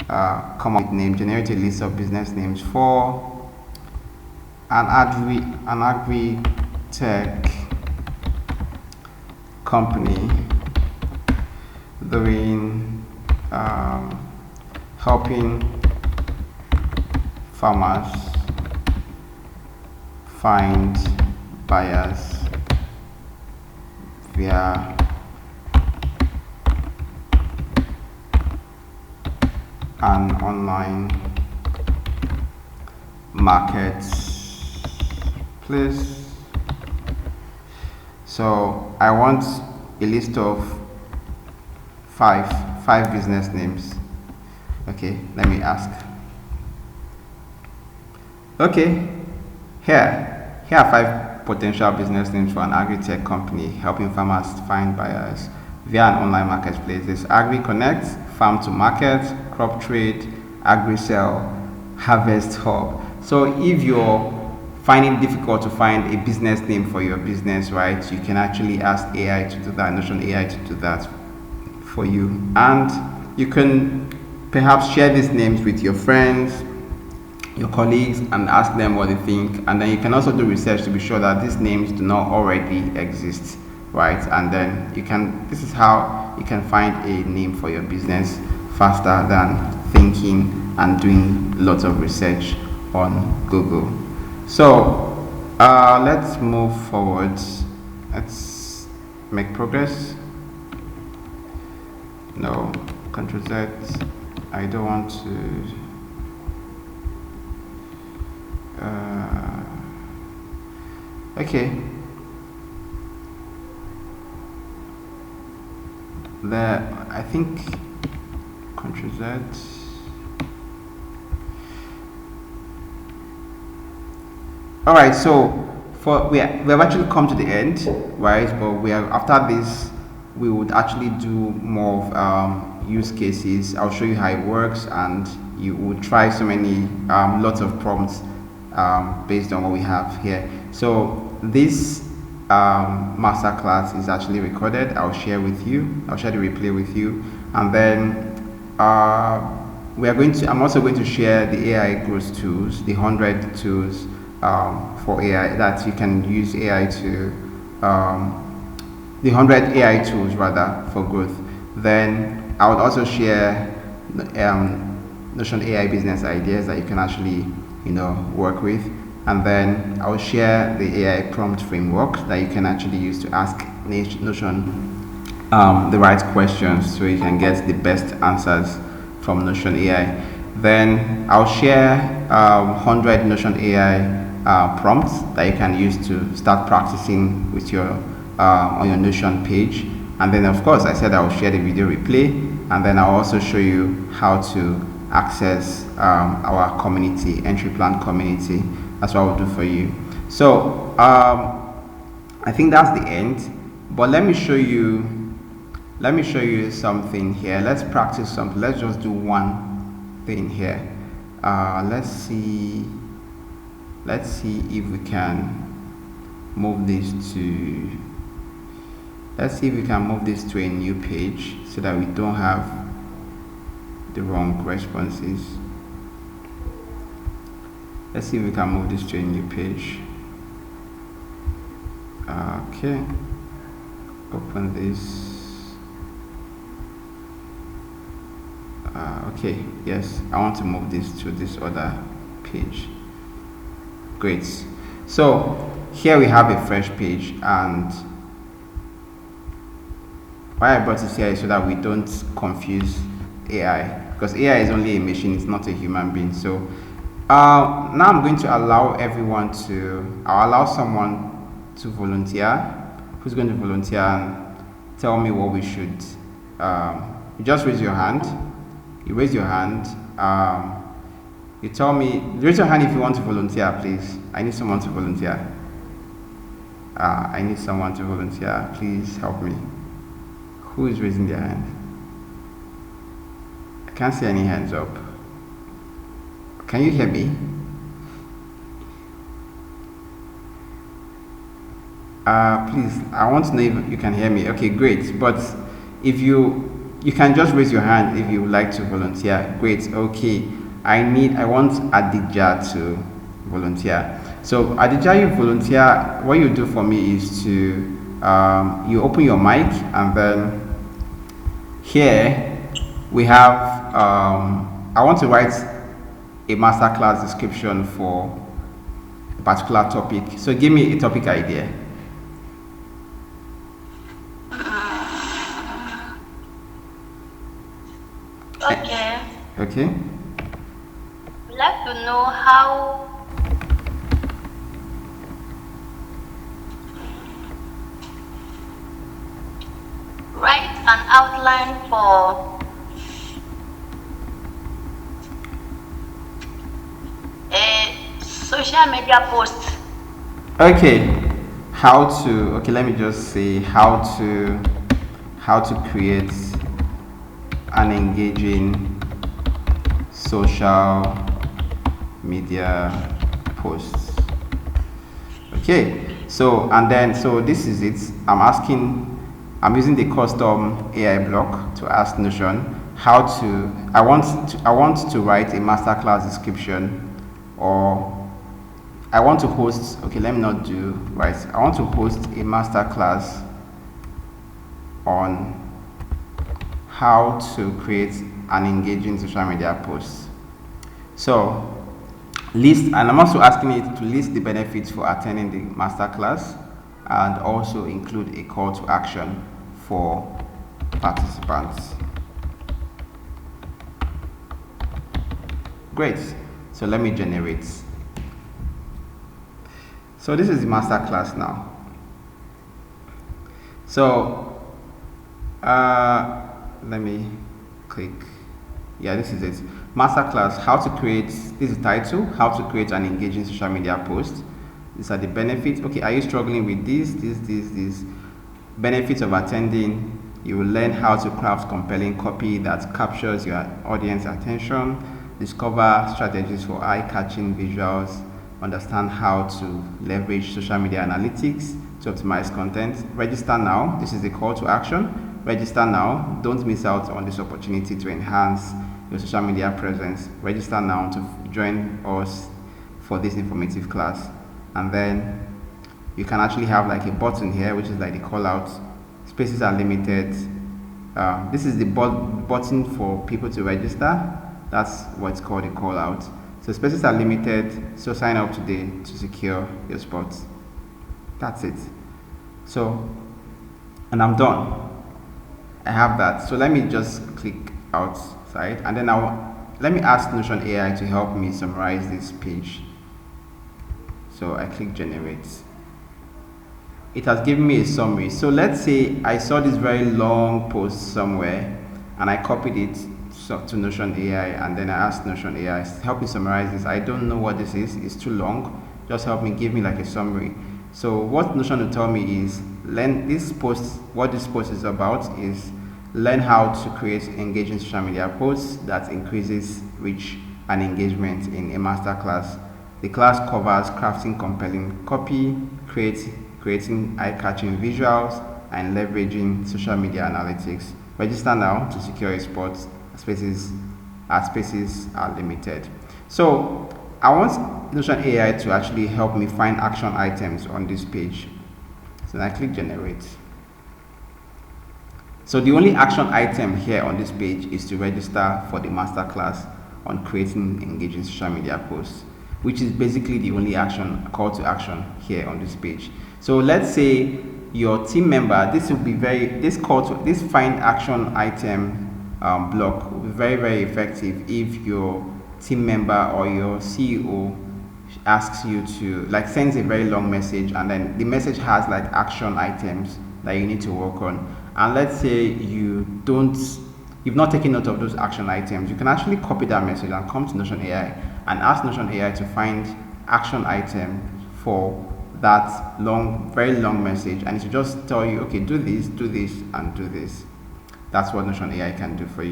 come up with name, generate a list of business names for an agri tech company doing helping farmers find buyers via an online marketplace. So I want a list of five business names. Okay, let me ask. Okay, here are five potential business names for an agri-tech company helping farmers find buyers via an online marketplace. There's AgriConnect, Farm to Market, Crop Trade, AgriSell, Harvest Hub. So if you're finding it difficult to find a business name for your business, right, you can actually ask AI to do that, Notion AI to do that for you. And you can perhaps share these names with your friends, your colleagues, and ask them what they think. And then you can also do research to be sure that these names do not already exist, right? And then this is how you can find a name for your business faster than thinking and doing lots of research on Google. So let's move forward. Let's make progress. No, Ctrl Z. I don't want to. Okay. I think Ctrl Z. All right. So we have actually come to the end, right? But after this, we would actually do more of use cases. I'll show you how it works, and you will try so many lots of prompts based on what we have here. So this masterclass is actually recorded. I'll share the replay with you, and then I'm also going to share the AI growth tools, the 100 tools for AI that you can use AI to the 100 AI tools rather for growth. Then I would also share Notion AI business ideas that you can actually work with, and then I'll share the AI prompt framework that you can actually use to ask Notion the right questions so you can get the best answers from Notion AI. Then I'll share 100 Notion AI prompts that you can use to start practicing with your on your Notion page. And then of course I said I will share the video replay, and then I'll also show you how to access our community, entry plan community. That's what I'll do for you. So I think that's the end, but let me show you something here. Let's practice something. Let's just do one thing here. Let's see if we can move this to a new page so that we don't have the wrong responses. Let's see if we can move this to a new page. Okay, open this. Okay, yes, I want to move this to this other page. Great. So here we have a fresh page, and why I brought this here is so that we don't confuse AI, because AI is only a machine, it's not a human being. So now I'm going to allow I'll allow someone to volunteer. Who's going to volunteer and tell me what we should, you just raise your hand. You raise your hand. You tell me, raise your hand if you want to volunteer, please. I need someone to volunteer. Please help me. Who is raising their hand? I can't see any hands up. Can you hear me? Please, I want to know if you can hear me. Okay, great. But if you you can just raise your hand if you would like to volunteer. Great. Okay. I want Adija to volunteer. So Adija, you volunteer. What you do for me is to you open your mic, and then here we have I want to write a masterclass description for a particular topic. So give me a topic idea. Okay. Okay. We'd like to know how write an outline for a social media post. Okay. How to okay, let me just say how to create an engaging social media posts. Okay, so and then so this is it. I'm using the custom AI block to ask Notion how to I want to write a masterclass description, or I want to host, okay, let me not do right. I want to host a masterclass on how to create an engaging social media post. So list, and I'm also asking it to list the benefits for attending the masterclass and also include a call to action for participants. Great. So let me generate. So this is the masterclass now. So let me click. Yeah, this is it. Masterclass, how to create, this is the title, how to create an engaging social media post. These are the benefits. Okay, are you struggling with this? Benefits of attending. You will learn how to craft compelling copy that captures your audience attention, discover strategies for eye-catching visuals, understand how to leverage social media analytics to optimize content. Register now. This is the call to action. Register now. Don't miss out on this opportunity to enhance your social media presence. Register now to join us for this informative class. And then you can actually have like a button here, which is like the call out. Spaces are limited. This is the button for people to register. That's what's called a call out. So spaces are limited, so sign up today to secure your spots. That's it. So, and I'm done. I have that. So let me just click outside, and then let me ask Notion AI to help me summarize this page. So I click generate. It has given me a summary. So let's say I saw this very long post somewhere and I copied it to Notion AI, and then I asked Notion AI, help me summarize this. I don't know what this is. It's too long. Just help me, give me like a summary. So what Notion will tell me is, learn this post. What this post is about is learn how to create engaging social media posts that increases reach and engagement in a masterclass. The class covers crafting compelling copy, creating eye-catching visuals, and leveraging social media analytics. Register now to secure a spot. Spaces are limited. So I want Notion AI to actually help me find action items on this page. So I click generate. So the only action item here on this page is to register for the masterclass on creating engaging social media posts, which is basically the only call to action here on this page. So let's say your team member, this find action item block will be very effective if your team member or your CEO asks you to sends a very long message, and then the message has like action items that you need to work on. And let's say you've not taken note of those action items, you can actually copy that message and come to Notion AI and ask Notion AI to find action item for that very long message, and it will just tell you, okay, do this, and do this. That's what Notion AI can do for you.